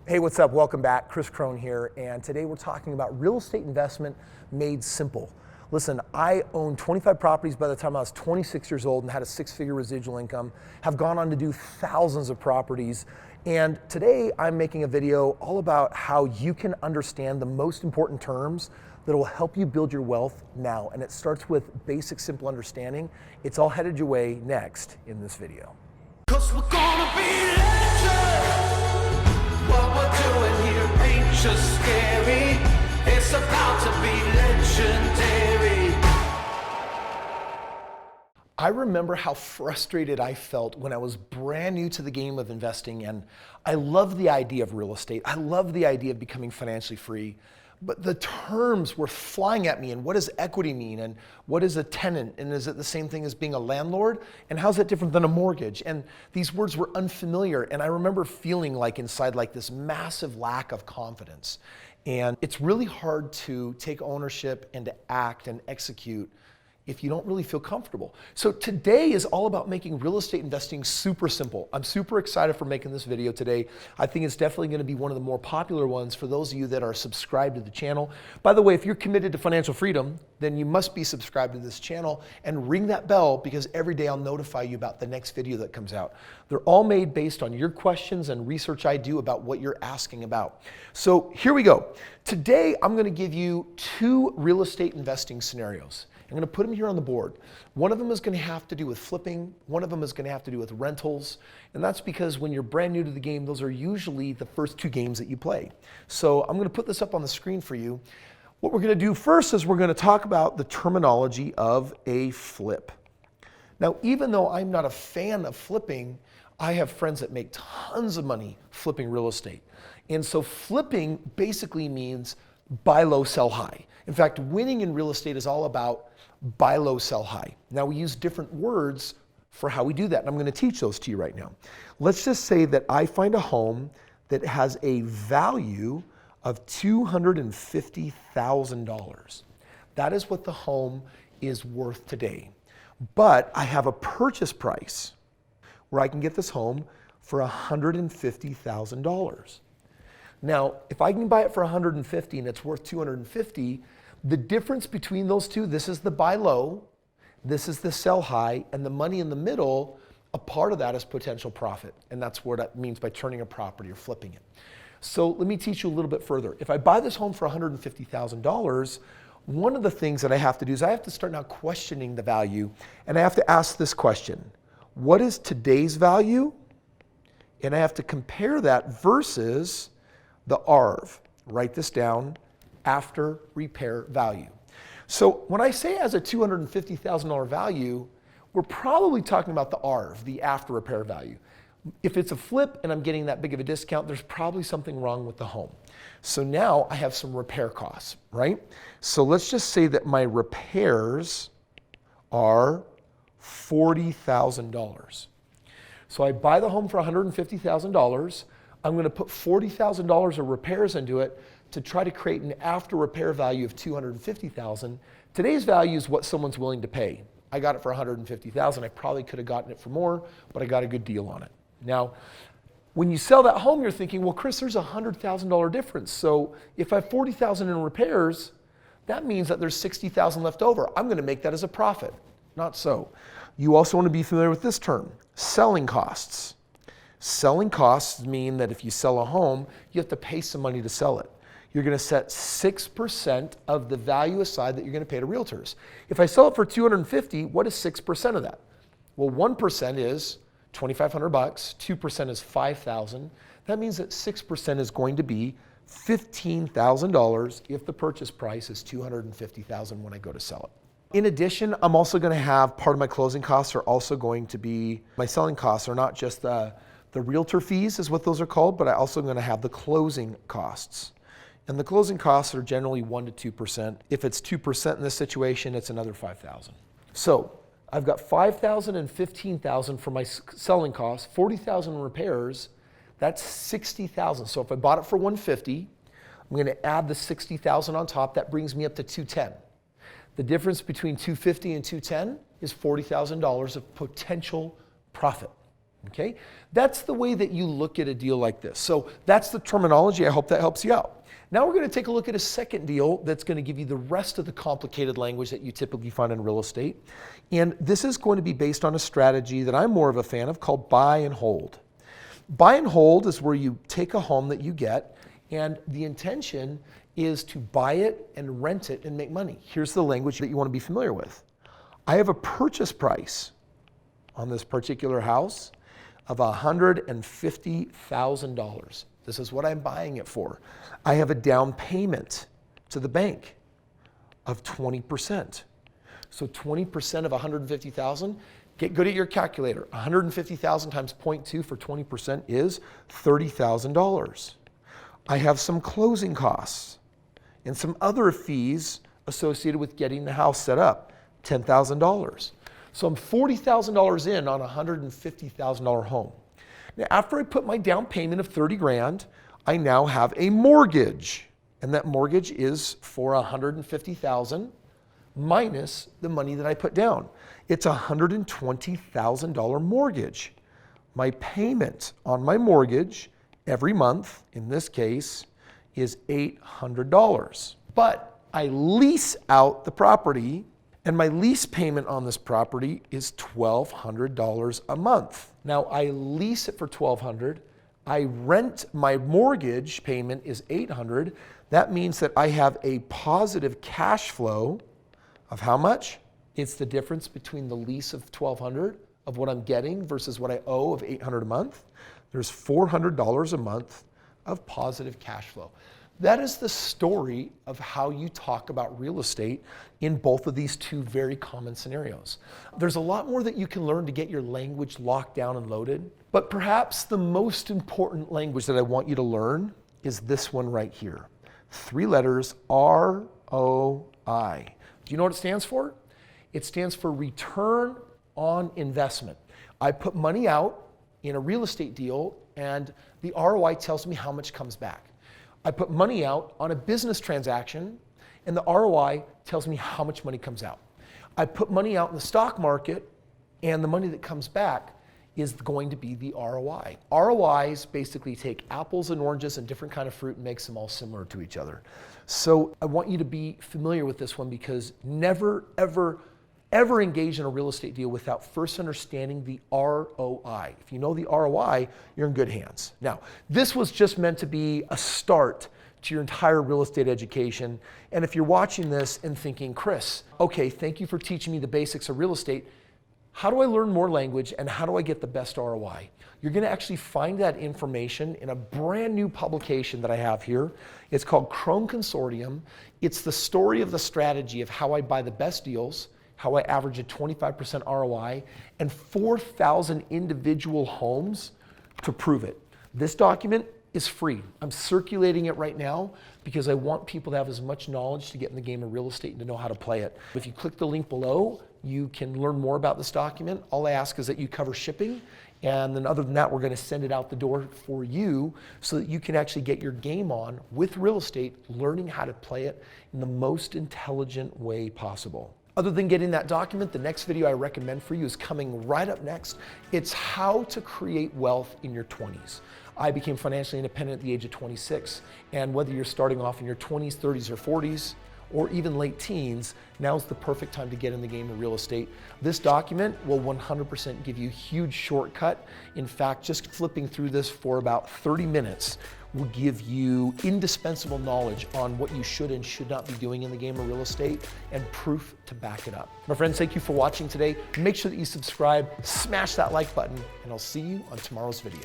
Hey, what's up? Welcome back. Kris Krohn here, and today we're talking about real estate investment made simple. Listen, I owned 25 properties by the time I was 26 years old and had a six-figure residual income, have gone on to do thousands of properties, and today I'm making a video all about how you can understand the most important terms that will help you build your wealth now, and it starts with basic, simple understanding. It's all headed your way next in this video. 'Cause we're gonna be legends. What we're doing here ain't just scary. It's about to be legendary. I remember how frustrated I felt when I was brand new to the game of investing, and I loved the idea of real estate. I loved the idea of becoming financially free. But the terms were flying at me, and what does equity mean? And what is a tenant? And is it the same thing as being a landlord? And how's that different than a mortgage? And these words were unfamiliar, and I remember feeling like inside like this massive lack of confidence. And it's really hard to take ownership and to act and execute if you don't really feel comfortable. So today is all about making real estate investing super simple. I'm super excited for making this video today. I think it's definitely going to be one of the more popular ones for those of you that are subscribed to the channel. By the way, if you're committed to financial freedom, then you must be subscribed to this channel and ring that bell, because every day I'll notify you about the next video that comes out. They're all made based on your questions and research I do about what you're asking about. So here we go. Today I'm going to give you two real estate investing scenarios. I'm going to put them here on the board. One of them is going to have to do with flipping. One of them is going to have to do with rentals. And that's because when you're brand new to the game, those are usually the first two games that you play. So I'm going to put this up on the screen for you. What we're going to do first is we're going to talk about the terminology of a flip. Now, even though I'm not a fan of flipping, I have friends that make tons of money flipping real estate. And so flipping basically means buy low, sell high. In fact, winning in real estate is all about buy low, sell high. Now, we use different words for how we do that, and I'm going to teach those to you right now. Let's just say that I find a home that has a value of $250,000. That is what the home is worth today. But I have a purchase price where I can get this home for $150,000. Now, if I can buy it for $150,000 and it's worth $250,000, the difference between those two, this is the buy low, this is the sell high, and the money in the middle, a part of that is potential profit. And that's what it means by turning a property or flipping it. So let me teach you a little bit further. If I buy this home for $150,000, one of the things that I have to do is I have to start now questioning the value, and I have to ask this question: what is today's value? And I have to compare that versus the ARV. Write this down: after repair value. So when I say it has a $250,000 value, we're probably talking about the ARV, the after repair value. If it's a flip and I'm getting that big of a discount, there's probably something wrong with the home. So now I have some repair costs, right? So let's just say that my repairs are $40,000. So I buy the home for $150,000. I'm going to put $40,000 of repairs into it to try to create an after repair value of $250,000. Today's value is what someone's willing to pay. I got it for $150,000. I probably could have gotten it for more, but I got a good deal on it. Now, when you sell that home, you're thinking, well, Kris, there's a $100,000 difference. So if I have $40,000 in repairs, that means that there's $60,000 left over. I'm going to make that as a profit. Not so. You also want to be familiar with this term: selling costs. Selling costs mean that if you sell a home, you have to pay some money to sell it. You're going to set 6% of the value aside that you're going to pay to realtors. If I sell it for $250,000, what is 6% of that? Well, 1% is $2,500, 2% is $5,000. That means that 6% is going to be $15,000 if the purchase price is $250,000 when I go to sell it. In addition, I'm also going to have part of my closing costs are also going to be, my selling costs are not just the realtor fees is what those are called, but I also going to have the closing costs. And the closing costs are generally 1% to 2%. If it's 2% in this situation, it's another $5,000. So I've got $5,000 and $15,000 for my selling costs, $40,000 in repairs. That's $60,000. So if I bought it for $150,000, I'm going to add the $60,000 on top. That brings me up to $210,000. The difference between $250,000 and $210,000 is $40,000 of potential profit. Okay? That's the way that you look at a deal like this. So that's the terminology. I hope that helps you out. Now we're going to take a look at a second deal that's going to give you the rest of the complicated language that you typically find in real estate. And this is going to be based on a strategy that I'm more of a fan of called buy and hold. Buy and hold is where you take a home that you get, and the intention is to buy it and rent it and make money. Here's the language that you want to be familiar with. I have a purchase price on this particular house of $150,000. This is what I'm buying it for. I have a down payment to the bank of 20%. So 20% of 150,000, get good at your calculator. 150,000 times 0.2 for 20% is $30,000. I have some closing costs and some other fees associated with getting the house set up, $10,000. So I'm $40,000 in on a $150,000 home. Now, after I put my down payment of 30 grand, I now have a mortgage, and that mortgage is for 150,000 minus the money that I put down. It's a $120,000 mortgage. My payment on my mortgage every month, in this case, is $800. But I lease out the property, and my lease payment on this property is $1,200 a month. Now I lease it for $1,200. I rent, my mortgage payment is $800. That means that I have a positive cash flow of how much? It's the difference between the lease of $1,200 of what I'm getting versus what I owe of $800 a month. There's $400 a month of positive cash flow. That is the story of how you talk about real estate in both of these two very common scenarios. There's a lot more that you can learn to get your language locked down and loaded, but perhaps the most important language that I want you to learn is this one right here. 3 letters, ROI. Do you know what it stands for? It stands for return on investment. I put money out in a real estate deal, and the ROI tells me how much comes back. I put money out on a business transaction, and the ROI tells me how much money comes out. I put money out in the stock market, and the money that comes back is going to be the ROI. ROIs basically take apples and oranges and different kind of fruit and makes them all similar to each other. So I want you to be familiar with this one, because never, ever, ever engage in a real estate deal without first understanding the ROI. If you know the ROI, you're in good hands. Now, this was just meant to be a start to your entire real estate education. And if you're watching this and thinking, Kris, okay, thank you for teaching me the basics of real estate. How do I learn more language, and how do I get the best ROI? You're going to actually find that information in a brand new publication that I have here. It's called Krohn Consortium. It's the story of the strategy of how I buy the best deals, how I average a 25% ROI, and 4,000 individual homes to prove it. This document is free. I'm circulating it right now because I want people to have as much knowledge to get in the game of real estate and to know how to play it. If you click the link below, you can learn more about this document. All I ask is that you cover shipping, and then other than that, we're going to send it out the door for you so that you can actually get your game on with real estate, learning how to play it in the most intelligent way possible. Other than getting that document, the next video I recommend for you is coming right up next. It's how to create wealth in your 20s. I became financially independent at the age of 26, and whether you're starting off in your 20s, 30s, or 40s, or even late teens, now's the perfect time to get in the game of real estate. This document will 100% give you a huge shortcut. In fact, just flipping through this for about 30 minutes will give you indispensable knowledge on what you should and should not be doing in the game of real estate, and proof to back it up. My friends, thank you for watching today. Make sure that you subscribe, smash that like button, and I'll see you on tomorrow's video.